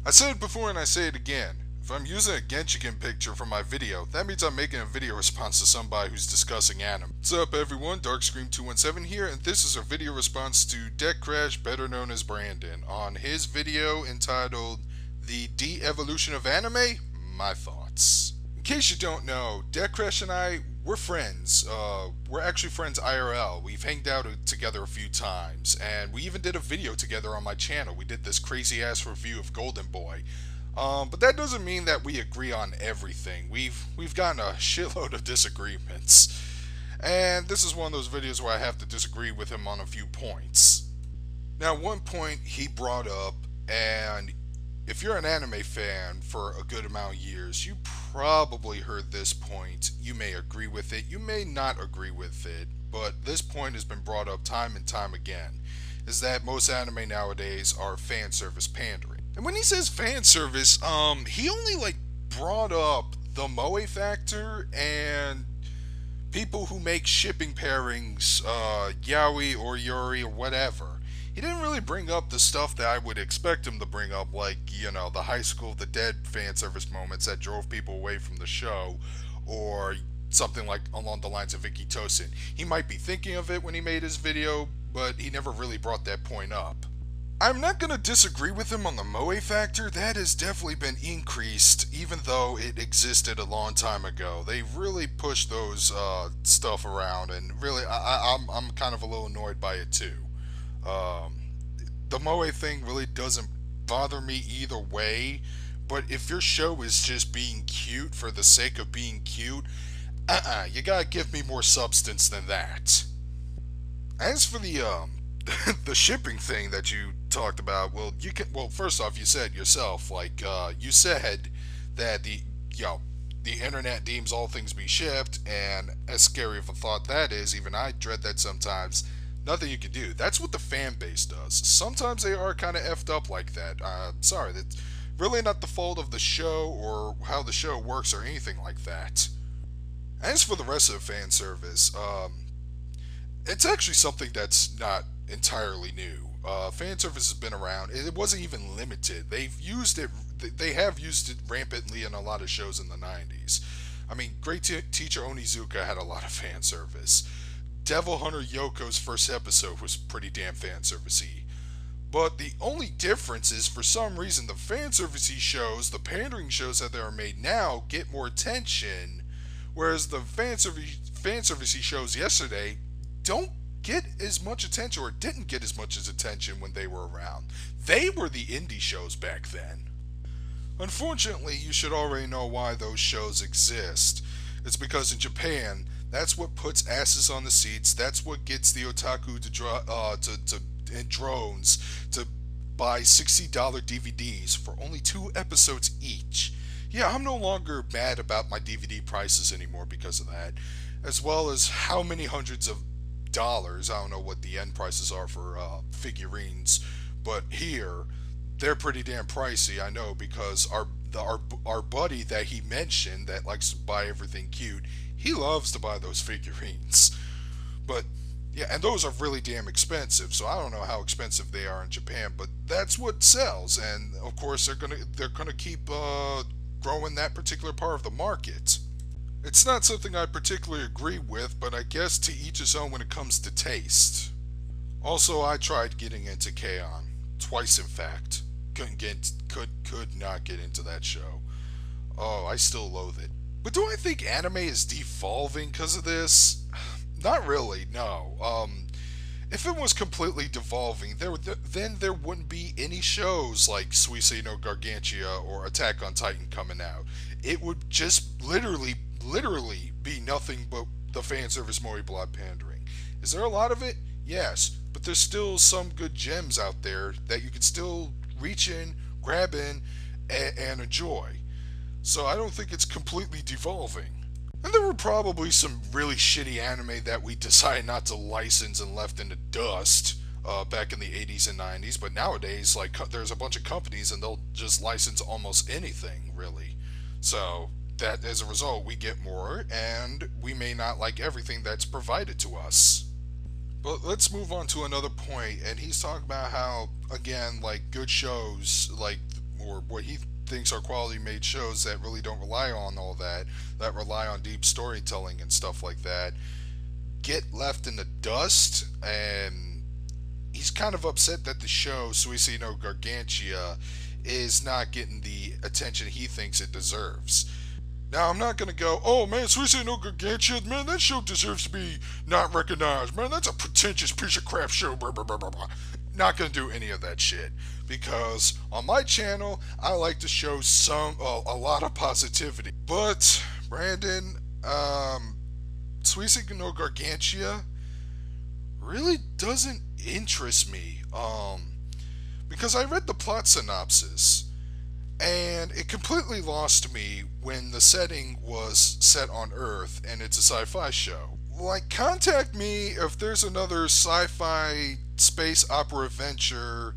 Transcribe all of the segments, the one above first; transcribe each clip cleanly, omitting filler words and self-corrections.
I said it before and I say it again. If I'm using a Genshiken picture for my video, that means I'm making a video response to somebody who's discussing anime. What's up everyone, DarkScream217 here, and this is a video response to DecKrash, better known as Brandon, on his video entitled The De-Evolution of Anime? My Thoughts. In case you don't know, DecKrash and I, we're friends. We're actually friends IRL. We've hanged out together a few times, and we even did a video together on my channel. We did this crazy ass review of Golden Boy. But that doesn't mean that we agree on everything. We've gotten a shitload of disagreements, and this is one of those videos where I have to disagree with him on a few points. Now, one point he brought up, and if you're an anime fan for a good amount of years, you probably heard this point. You may agree with it, you may not agree with it, but this point has been brought up time and time again, is that most anime nowadays are fan service pandering. And when he says fan service, he only brought up the moe factor and people who make shipping pairings, yaoi or yuri or whatever. He didn't really bring up the stuff that I would expect him to bring up, like, the High School of the Dead fan service moments that drove people away from the show, or something like along the lines of Vicky Tosin. He might be thinking of it when he made his video, but he never really brought that point up. I'm not going to disagree with him on the moe factor. That has definitely been increased, even though it existed a long time ago. They really pushed those stuff around, and really, I'm kind of a little annoyed by it too. Um, the moe thing really doesn't bother me either way, but if your show is just being cute for the sake of being cute, you gotta give me more substance than that. As for the the shipping thing that you talked about, well, first off, you said yourself, you said that the internet deems all things be shipped, and as scary of a thought that is, even I dread that sometimes. Nothing you can do. That's what the fan base does. Sometimes they are kind of effed up like that. Sorry, that's really not the fault of the show or how the show works or anything like that. As for the rest of the fan service, it's actually something that's not entirely new. Fan service has been around. It wasn't even limited. They've used it. They have used it rampantly in a lot of shows in the '90s. I mean, Great Teacher Onizuka had a lot of fan service. Devil Hunter Yoko's first episode was pretty damn fan servicey. But the only difference is, for some reason, the fan servicey shows, the pandering shows that are made now, get more attention, whereas the fan servicey shows yesterday don't get as much attention, or didn't get as much as attention when they were around. They were the indie shows back then. Unfortunately, you should already know why those shows exist. It's because in Japan, that's what puts asses on the seats. That's what gets the otaku and drones to buy $60 DVDs for only 2 episodes each. Yeah, I'm no longer mad about my DVD prices anymore because of that, as well as how many hundreds of dollars. I don't know what the end prices are for figurines, but here they're pretty damn pricey. I know, because our buddy that he mentioned that likes to buy everything cute, he loves to buy those figurines. But yeah, and those are really damn expensive. So I don't know how expensive they are in Japan, but that's what sells. And of course they're gonna keep growing that particular part of the market. It's not something I particularly agree with, but I guess to each his own when it comes to taste. Also, I tried getting into K-On! Twice, in fact. Could not get into that show. Oh, I still loathe it. But do I think anime is devolving because of this? Not really, no. If it was completely devolving, then there wouldn't be any shows like Suisei no Gargantia or Attack on Titan coming out. It would just literally be nothing but the fan service moe blood pandering. Is there a lot of it? Yes, but there's still some good gems out there that you could still reach in, grab in, and enjoy. So I don't think it's completely devolving. And there were probably some really shitty anime that we decided not to license and left in the dust back in the 80s and 90s, but nowadays, there's a bunch of companies and they'll just license almost anything, really. So that, as a result, we get more, and we may not like everything that's provided to us. But let's move on to another point, and he's talking about how, again, good shows, or what he thinks are quality made shows that really don't rely on all that, that rely on deep storytelling and stuff like that, get left in the dust. And he's kind of upset that the show Suisei no Gargantia is not getting the attention he thinks it deserves. Now, I'm not gonna go, oh man, Suicide no Gargantia, man, that show deserves to be not recognized. Man, that's a pretentious piece of crap show, blah, blah, blah, blah, blah. Not gonna do any of that shit. Because on my channel, I like to show a lot of positivity. But, Brandon, Suicide no Gargantia really doesn't interest me. Because I read the plot synopsis, and it completely lost me when the setting was set on Earth and it's a sci-fi show. Like, contact me if there's another sci-fi space opera adventure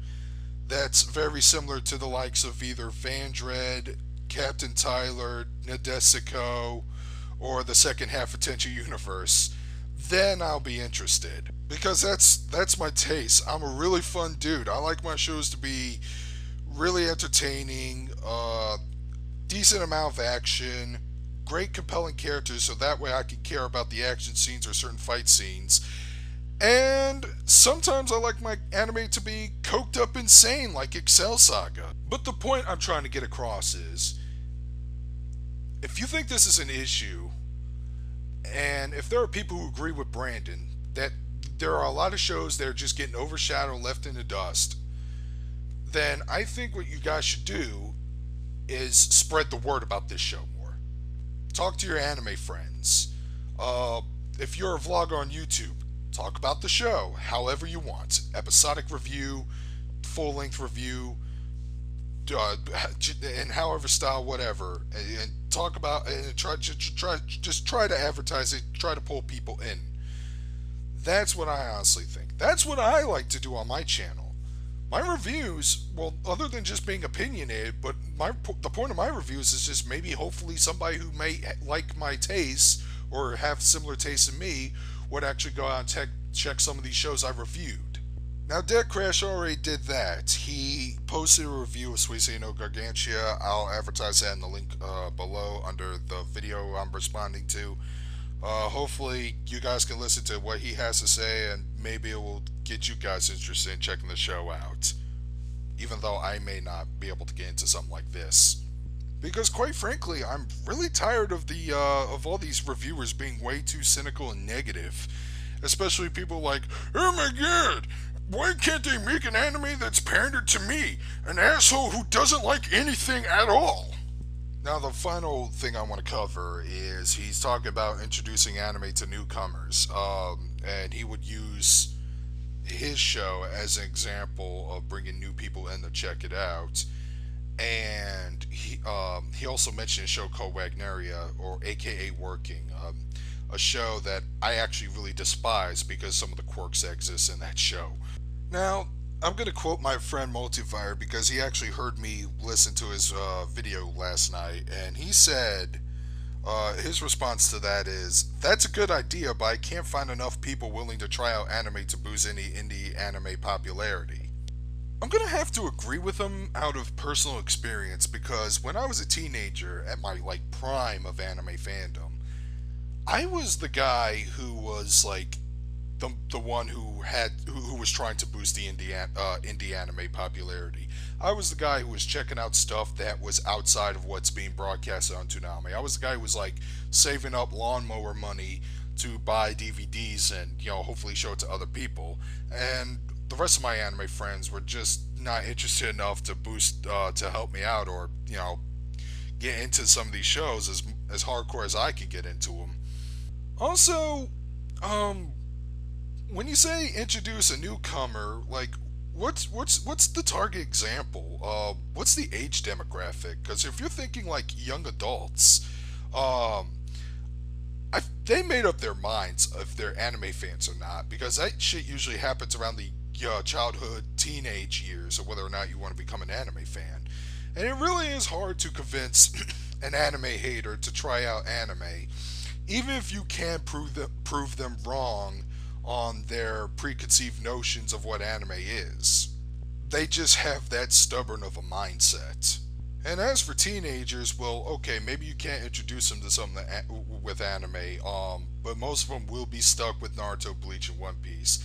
that's very similar to the likes of either Vandred, Captain Tyler, Nadesico, or the second half of Tenchi Universe. Then I'll be interested. Because that's my taste. I'm a really fun dude. I like my shows to be really entertaining, decent amount of action, great compelling characters so that way I can care about the action scenes or certain fight scenes. And sometimes I like my anime to be coked up insane like Excel Saga. But the point I'm trying to get across is, if you think this is an issue, and if there are people who agree with Brandon that there are a lot of shows that are just getting overshadowed, left in the dust, then I think what you guys should do is spread the word about this show more. Talk to your anime friends. If you're a vlogger on YouTube, talk about the show however you want. Episodic review, full-length review, in however style, whatever, and talk about and try to advertise it, try to pull people in. That's what I honestly think. That's what I like to do on my channel. My reviews, well, other than just being opinionated, but the point of my reviews is just maybe hopefully somebody who may like my taste or have similar tastes in me would actually go out and check some of these shows I reviewed. Now, DecKrash already did that. He posted a review of Suisei no Gargantia. I'll advertise that in the link below under the video I'm responding to. Hopefully you guys can listen to what he has to say, and maybe it will get you guys interested in checking the show out, even though I may not be able to get into something like this. Because quite frankly, I'm really tired of of all these reviewers being way too cynical and negative. Especially people like, oh my god, why can't they make an anime that's pandered to me, an asshole who doesn't like anything at all? Now, the final thing I want to cover is he's talking about introducing anime to newcomers, and he would use his show as an example of bringing new people in to check it out. And he also mentioned a show called Wagneria, or AKA Working, a show that I actually really despise because some of the quirks that exist in that show. Now, I'm going to quote my friend Multifire because he actually heard me listen to his video last night, and he said his response to that is, that's a good idea, but I can't find enough people willing to try out anime to boost any indie anime popularity. I'm going to have to agree with him out of personal experience, because when I was a teenager at my prime of anime fandom, I was the guy who was the one who was trying to boost the indie anime popularity. I was the guy who was checking out stuff that was outside of what's being broadcasted on Toonami. I was the guy who was saving up lawnmower money to buy DVDs and hopefully show it to other people. And the rest of my anime friends were just not interested enough to boost to help me out, or get into some of these shows as hardcore as I can get into them. Also, when you say introduce a newcomer, what's the target example? What's the age demographic? Because if you're thinking young adults, they made up their minds if they're anime fans or not, because that shit usually happens around the childhood, teenage years, or whether or not you want to become an anime fan. And it really is hard to convince an anime hater to try out anime, even if you can prove them wrong on their preconceived notions of what anime is. they just have that stubborn of a mindset. And as for teenagers, well, okay, maybe you can't introduce them to something with anime, but most of them will be stuck with Naruto, Bleach, and One Piece.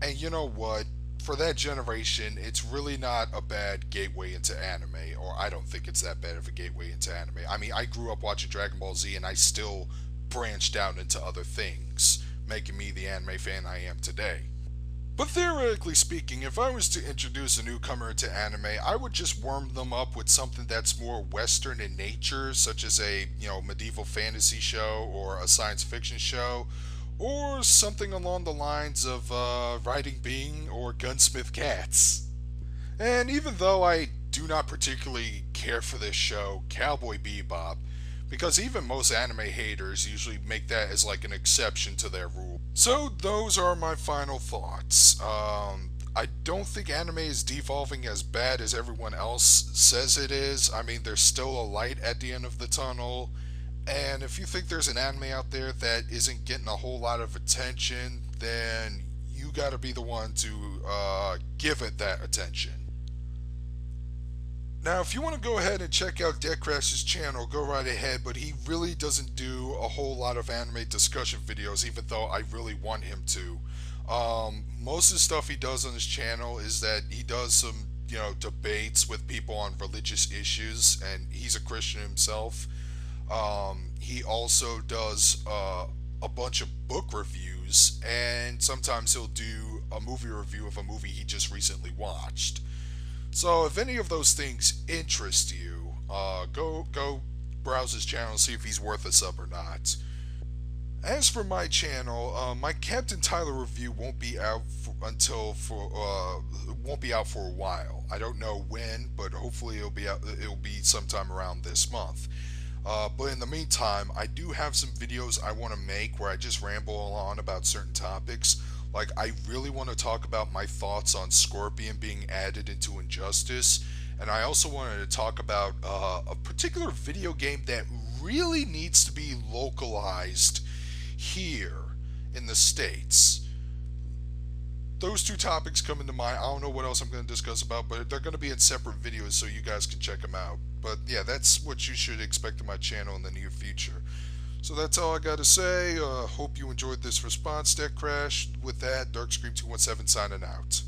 And you know what? For that generation, it's really not a bad gateway into anime, or I don't think it's that bad of a gateway into anime. I mean, I grew up watching Dragon Ball Z, and I still branched out into other things, making me the anime fan I am today. But theoretically speaking, if I was to introduce a newcomer to anime, I would just warm them up with something that's more Western in nature, such as a, medieval fantasy show or a science fiction show, or something along the lines of Riding Bean or Gunsmith Cats. And even though I do not particularly care for this show, Cowboy Bebop, because even most anime haters usually make that as like an exception to their rule. So those are my final thoughts. I don't think anime is devolving as bad as everyone else says it is. I mean, there's still a light at the end of the tunnel. And if you think there's an anime out there that isn't getting a whole lot of attention, then you gotta be the one to give it that attention. Now, if you want to go ahead and check out DecKrash's channel, go right ahead, but he really doesn't do a whole lot of anime discussion videos, even though I really want him to. Most of the stuff he does on his channel is that he does some, debates with people on religious issues, and he's a Christian himself. He also does a bunch of book reviews, and sometimes he'll do a movie review of a movie he just recently watched. So if any of those things interest you, go browse his channel and see if he's worth a sub or not. As for my channel, my Captain Tyler review won't be out won't be out for a while. I don't know when, but hopefully it'll be out. It'll be sometime around this month. But in the meantime, I do have some videos I want to make where I just ramble on about certain topics. Like, I really want to talk about my thoughts on Scorpion being added into Injustice, and I also wanted to talk about a particular video game that really needs to be localized here in the States. Those two topics come into mind. I don't know what else I'm going to discuss about, but they're going to be in separate videos so you guys can check them out. But yeah, that's what you should expect on my channel in the near future. So that's all I got to say. Hope you enjoyed this response, DecKrash. With that, DarkScream217 signing out.